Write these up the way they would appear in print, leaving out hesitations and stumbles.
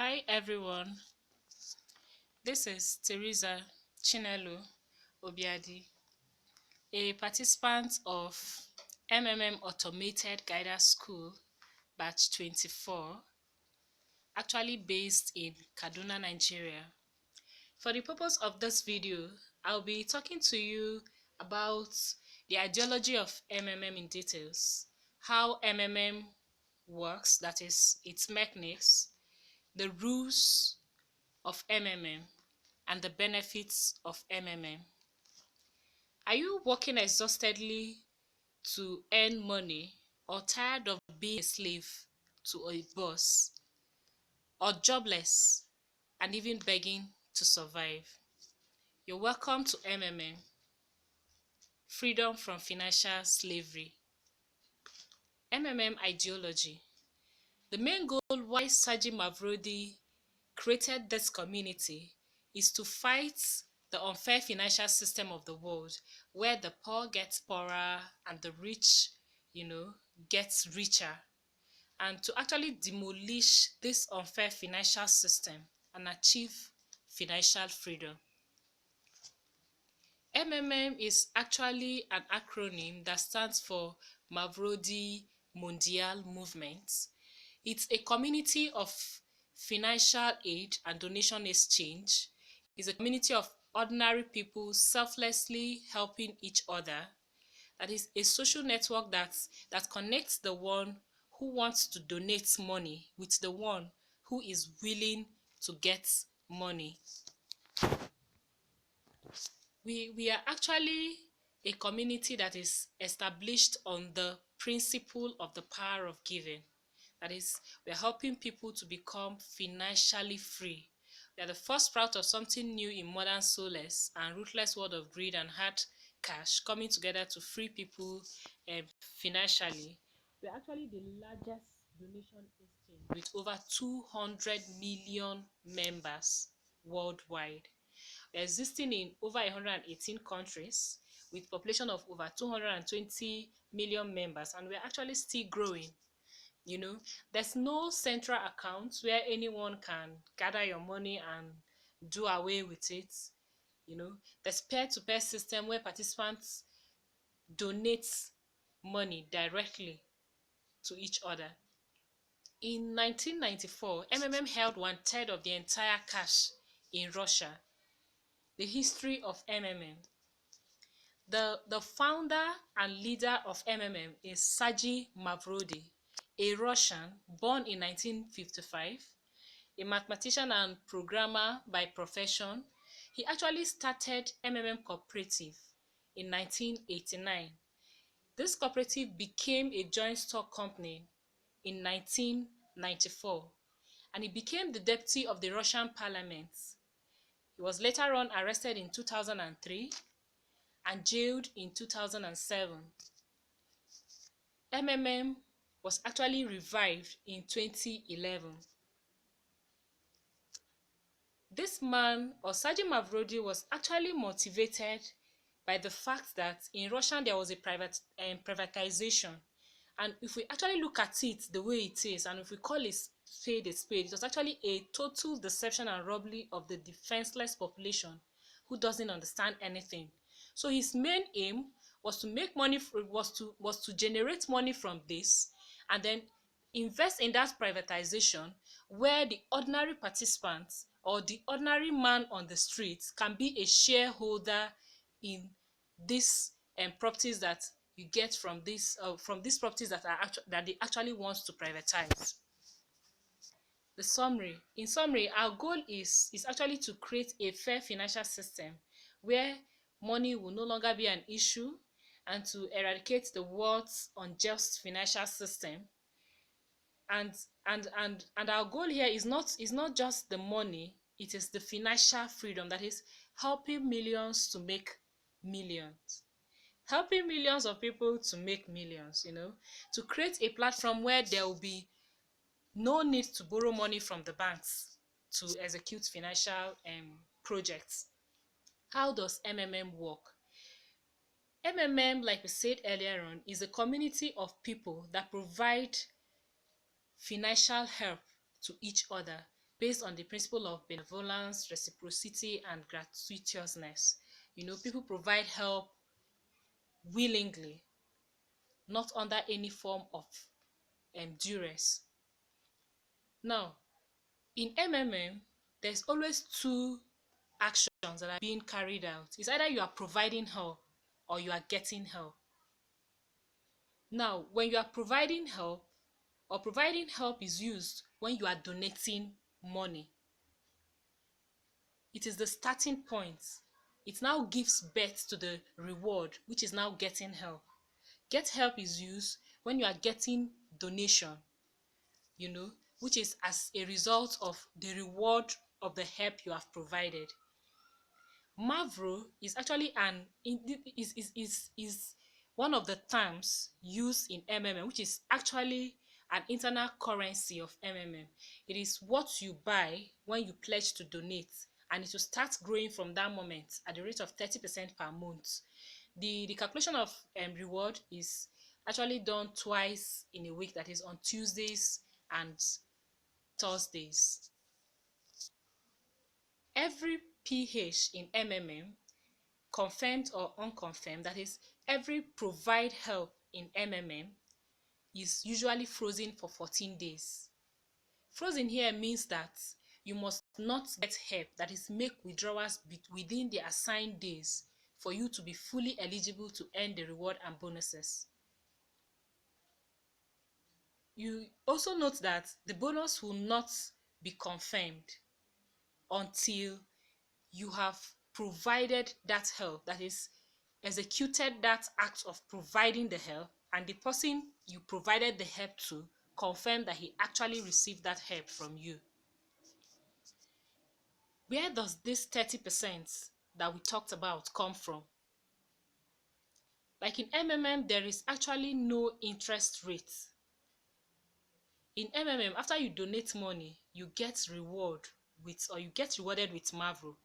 Hi everyone, this is Teresa Chinelo Obiadi, a participant of Automated Guidance School Batch 24, actually based in Kaduna, Nigeria. For the purpose of this video, I'll be talking to you about the ideology of in details, how works, that is, its mechanics, the rules of and the benefits of Are you working exhaustedly to earn money or tired of being a slave to a boss or jobless and even begging to survive? You're welcome to Freedom from Financial Slavery. Ideology. The main goal why Saji Mavrodi created this community is to fight the unfair financial system of the world where the poor gets poorer and the rich, gets richer, and to actually demolish this unfair financial system and achieve financial freedom. is actually an acronym that stands for Mavrodi Mondial Movement. It's a community of financial aid and donation exchange. It's a community of ordinary people selflessly helping each other. That is a social network that connects the one who wants to donate money with the one who is willing to get money. We are actually a community that is established on the principle of the power of giving. That is, we're helping people to become financially free. We are the first sprout of something new in modern soulless and ruthless world of greed and hard cash coming together to free people financially. We're actually the largest donation exchange with over 200 million members worldwide. We're existing in over 118 countries with population of over 220 million members, and we're actually still growing. There's no central account where anyone can gather your money and do away with it. There's peer-to-peer system where participants donate money directly to each other. In 1994, held one-third of the entire cash in Russia. The history of The founder and leader of is Sergei Mavrodi, a Russian born in 1955, a mathematician and programmer by profession. He actually started Cooperative in 1989. This cooperative became a joint stock company in 1994, and he became the deputy of the Russian parliament. He was later on arrested in 2003 and jailed in 2007. Was actually revived in 2011. This man, Sergei Mavrodi, was actually motivated by the fact that in Russia there was a privatization. And if we actually look at it the way it is, and if we call a spade, it was actually a total deception and robbery of the defenseless population who doesn't understand anything. So his main aim was to make money, was to generate money from this, and then invest in that privatization where the ordinary participants or the ordinary man on the street can be a shareholder in these properties that you get from these properties that they actually want to privatize. In summary, our goal is actually to create a fair financial system where money will no longer be an issue, and to eradicate the world's unjust financial system. And our goal here is not just the money, it is the financial freedom, that is helping millions to make millions, helping millions of people to make millions, to create a platform where there will be no need to borrow money from the banks to execute financial projects. How does work? Like we said earlier on, is a community of people that provide financial help to each other based on the principle of benevolence, reciprocity, and gratuitousness. People provide help willingly, not under any form of duress. Now, in MMM, there's always two actions that are being carried out. It's either you are providing help or you are getting help. Now, when you are providing help, or providing help is used when you are donating money. It is the starting point. It now gives birth to the reward, which is now getting help. Get help is used when you are getting donation, you know, which is as a result of the reward of the help you have provided. Mavro is actually is one of the terms used in MMM, which is actually an internal currency of MMM. It is what you buy when you pledge to donate, and it will start growing from that moment at the rate of 30% per month. The calculation of reward is actually done twice in a week, that is on Tuesdays and Thursdays. Every PH in MMM, confirmed or unconfirmed, that is, every provide help in MMM is usually frozen for 14 days. Frozen here means that you must not get help, that is, make withdrawals within the assigned days for you to be fully eligible to earn the reward and bonuses. You also note that the bonus will not be confirmed until you have provided that help, that is, executed that act of providing the help, and the person you provided the help to confirm that he actually received that help from you. Where does this 30% that we talked about come from? Like in MMM, there is actually no interest rate. In MMM, after you donate money, you get rewarded with Mavro.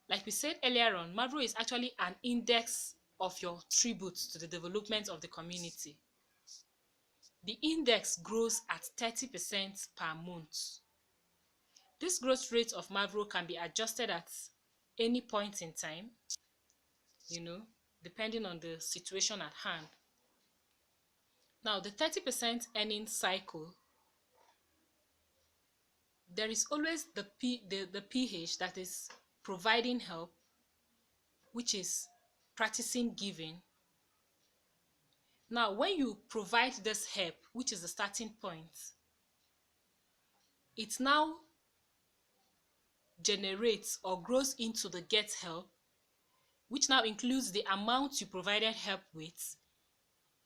Like we said earlier on, Mavro is actually an index of your tribute to the development of the community. The index grows at 30% per month. This growth rate of Mavro can be adjusted at any point in time, depending on the situation at hand. Now, the 30% earning cycle, there is always the PH, that is providing help, which is practicing giving. Now, when you provide this help, which is the starting point, it now generates or grows into the get help, which now includes the amount you provided help with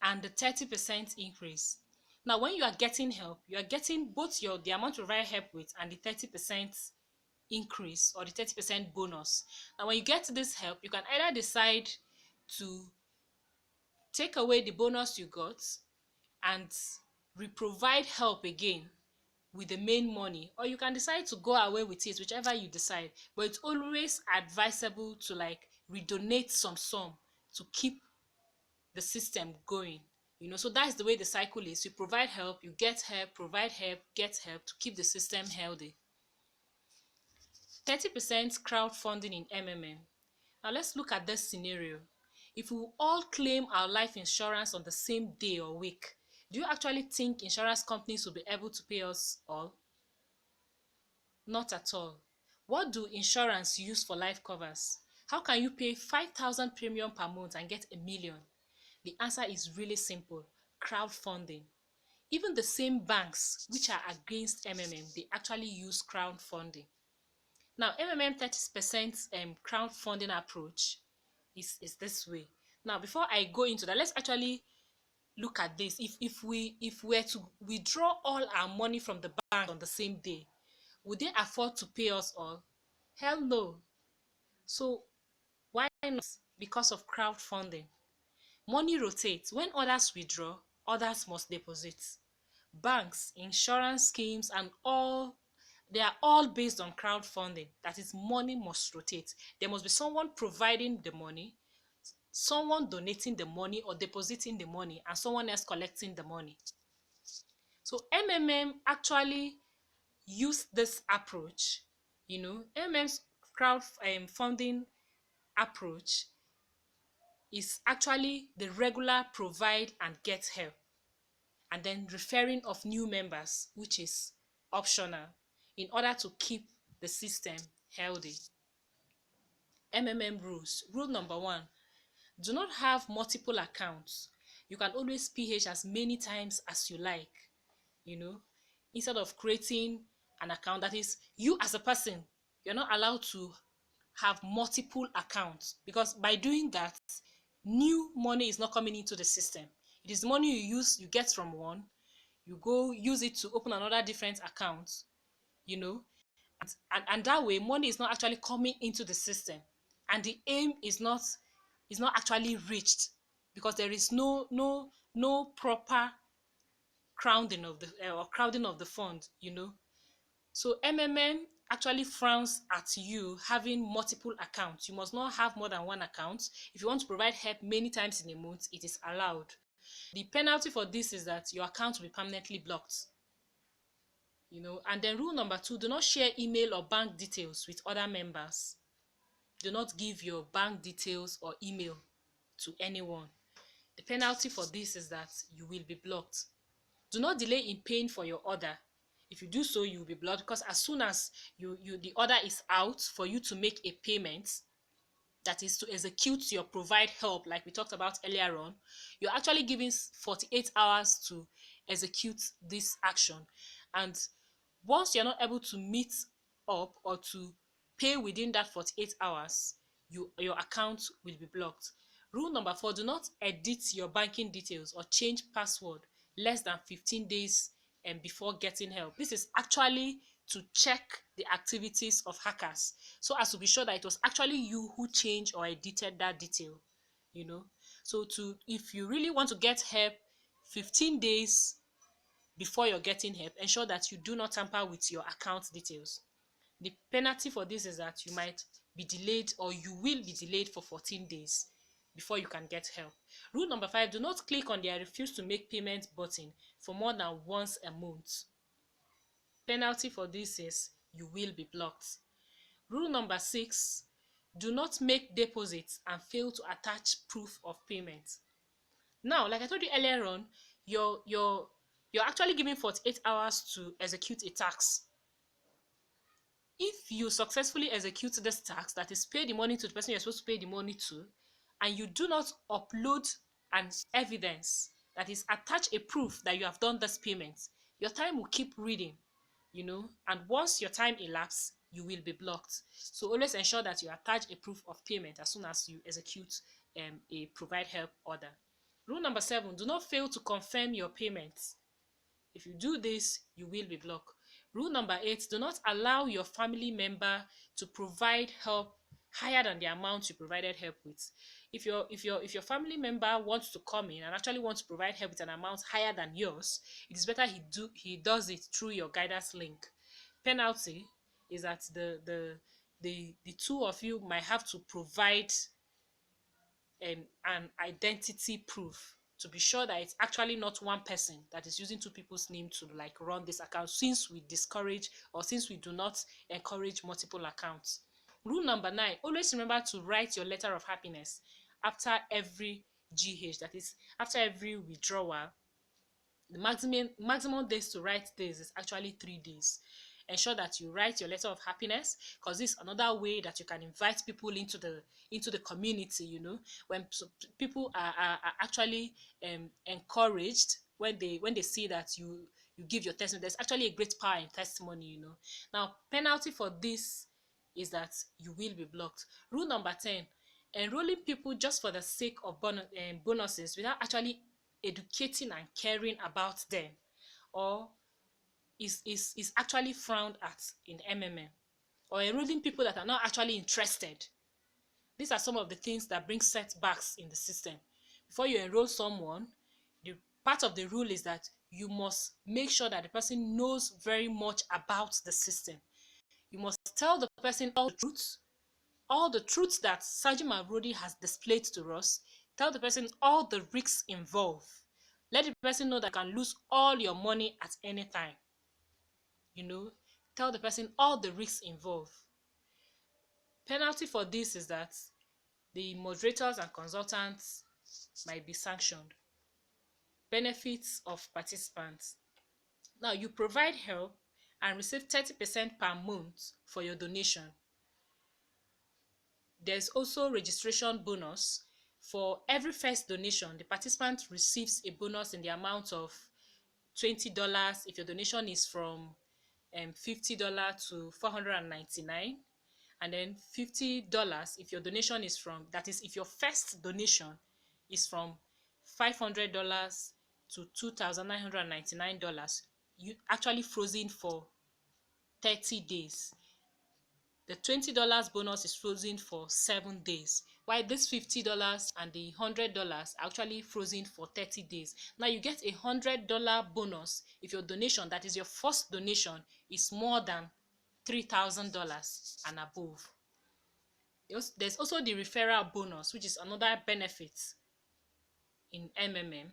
and the 30% increase. Now, when you are getting help, you are getting both the amount you provided help with and the 30% increase or the 30% bonus. Now, when you get this help, you can either decide to take away the bonus you got and re-provide help again with the main money, or you can decide to go away with it, whichever you decide. But it's always advisable to redonate some sum to keep the system going. So that's the way the cycle is. You provide help, you get help, provide help, get help to keep the system healthy. 30% crowdfunding in MMM. Now let's look at this scenario. If we all claim our life insurance on the same day or week, do you actually think insurance companies will be able to pay us all? Not at all. What do insurance use for life covers? How can you pay 5,000 premium per month and get 1,000,000? The answer is really simple: crowdfunding. Even the same banks which are against MMM, they actually use crowdfunding. Now, MMM 30% crowdfunding approach is this way. Now, before I go into that, let's actually look at this. If we were to withdraw all our money from the bank on the same day, would they afford to pay us all? Hell no. So why not? Because of crowdfunding. Money rotates. When others withdraw, others must deposit. Banks, insurance schemes, and they are all based on crowdfunding. That is, money must rotate. There must be someone providing the money, someone donating the money or depositing the money, and someone else collecting the money. So MMM actually use this approach, MM's crowd funding approach is actually the regular provide and get help, and then referring of new members, which is optional, in order to keep the system healthy. MMM rules. Rule number one: do not have multiple accounts. You can always PH as many times as you like, you know, instead of creating an account that is you as a person. You're not allowed to have multiple accounts, because by doing that, new money is not coming into the system. It is money you get from one, you go use it to open another different account, you know, and that way money is not actually coming into the system, and the aim is not actually reached, because there is no proper crowding of the fund, so MMM actually frowns at you having multiple accounts. You must not have more than one account. If you want to provide help many times in a month, it is allowed. The penalty for this is that your account will be permanently blocked. And then rule number two: do not share email or bank details with other members. Do not give your bank details or email to anyone. The penalty for this is that you will be blocked. Do not delay in paying for your order. If you do so, you will be blocked, because as soon as the order is out for you to make a payment, that is to execute your provide help, like we talked about earlier on, you're actually giving 48 hours to execute this action. And once you're not able to meet up or to pay within that 48 hours, your account will be blocked. Rule number four: do not edit your banking details or change password less than 15 days before getting help. This is actually to check the activities of hackers, so as to be sure that it was actually you who changed or edited that detail. So if you really want to get help 15 days before you're getting help, ensure that you do not tamper with your account details. The penalty for this is that you might be delayed, or you will be delayed for 14 days before you can get help. Rule number five: do not click on the I refuse to make payment button for more than once a month. Penalty for this is you will be blocked. Rule number six: do not make deposits and fail to attach proof of payment. Now, like I told you earlier on, you're actually given 48 hours to execute a task. If you successfully execute this task, that is pay the money to the person you're supposed to pay the money to, and you do not upload an evidence, that is attach a proof that you have done this payment, your time will keep reading, and once your time elapses, you will be blocked. So always ensure that you attach a proof of payment as soon as you execute a provide help order. Rule number seven: do not fail to confirm your payments. If you do this, you will be blocked. Rule number eight: do not allow your family member to provide help higher than the amount you provided help with. If your family member wants to come in and actually wants to provide help with an amount higher than yours, it is better he does it through your guidance link. Penalty is that the two of you might have to provide an identity proof to be sure that it's actually not one person that is using two people's name to like run this account, since we discourage, or since we do not encourage multiple accounts. Rule number nine: always remember to write your letter of happiness after every GH, that is after every withdrawal. The maximum days to write this is actually 3 days. Ensure that you write your letter of happiness, because this is another way that you can invite people into the community. When people are actually encouraged when they see that you give your testimony. There's actually a great power in testimony. Now, penalty for this is that you will be blocked. Rule number 10: enrolling people just for the sake of bonuses without actually educating and caring about them, or is actually frowned at in MMM. Or enrolling people that are not actually interested. These are some of the things that bring setbacks in the system. Before you enroll someone, the part of the rule is that you must make sure that the person knows very much about the system. You must tell the person all the truths that Sergeant Mavrodi has displayed to us. Tell the person all the risks involved. Let the person know that you can lose all your money at any time. tell the person all the risks involved. Penalty for this is that the moderators and consultants might be sanctioned. Benefits of participants. Now, you provide help and receive 30% per month for your donation. There's also registration bonus. For every first donation, the participant receives a bonus in the amount of $20 if your donation is from $50 to $499, and then $50 if your donation is from, that is, if your first donation is from $500 to $2,999, you actually frozen for 30 days. The $20 bonus is frozen for 7 days, while this $50 and the $100 are actually frozen for 30 days. Now you get a $100 bonus if your donation, that is your first donation, is more than $3,000 and above. There's also the referral bonus, which is another benefit in MMM.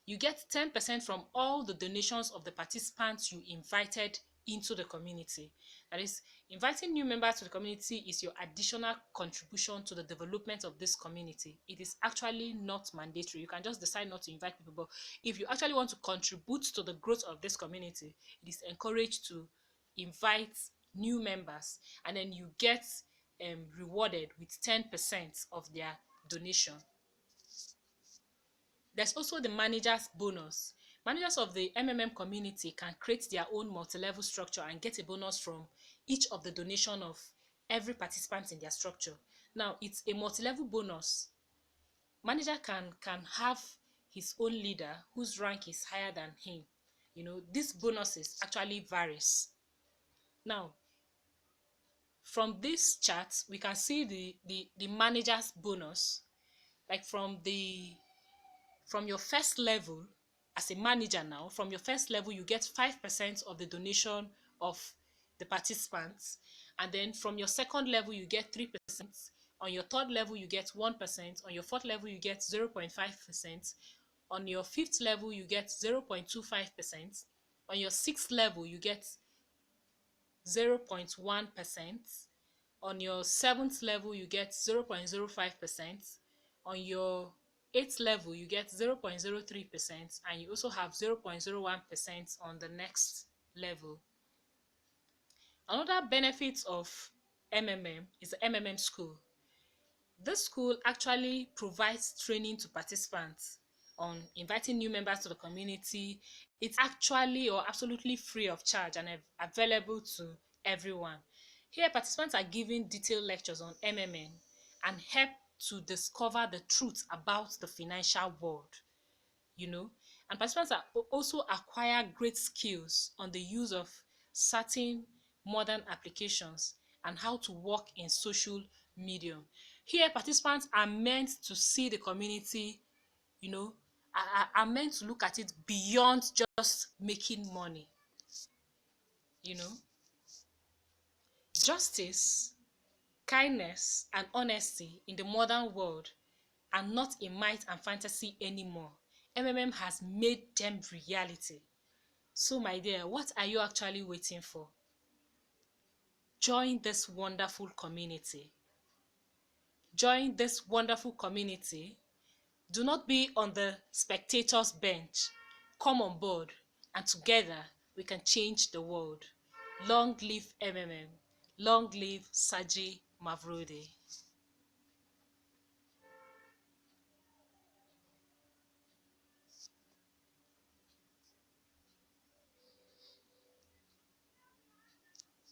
You get 10% from all the donations of the participants you invited into the community. That is, inviting new members to the community is your additional contribution to the development of this community. It is actually not mandatory. You can just decide not to invite people, but if you actually want to contribute to the growth of this community, it is encouraged to invite new members, and then you get rewarded with 10% of their donation. There's also the manager's bonus. Managers of the MMM community can create their own multi-level structure and get a bonus from each of the donation of every participant in their structure. Now, it's a multi-level bonus. Manager can have his own leader whose rank is higher than him. These bonuses actually varies. Now, from this chart, we can see the manager's bonus. Like from your first level as a manager, now from your first level you get 5% of the donation of the participants, and then from your second level you get 3%, on your third level you get 1%, on your fourth level you get 0.5%, on your fifth level you get 0.25%, on your sixth level you get 0.1%, on your seventh level you get 0.05%, on your eighth level you get 0.03%, and you also have 0.01% on the next level. Another benefit of MMM is the MMM school. This school actually provides training to participants on inviting new members to the community. It's actually or absolutely free of charge and available to everyone. Here, participants are given detailed lectures on MMM and help to discover the truth about the financial world, and participants are also acquire great skills on the use of certain modern applications and how to work in social medium. Here, participants are meant to see the community, are meant to look at it beyond just making money. Justice, kindness, and honesty in the modern world are not a myth and fantasy anymore. MMM has made them reality. So, my dear, what are you actually waiting for? Join this wonderful community. Join this wonderful community. Do not be on the spectators bench. Come on board, and together we can change the world. Long live MMM. Long live Saji Mavrodi.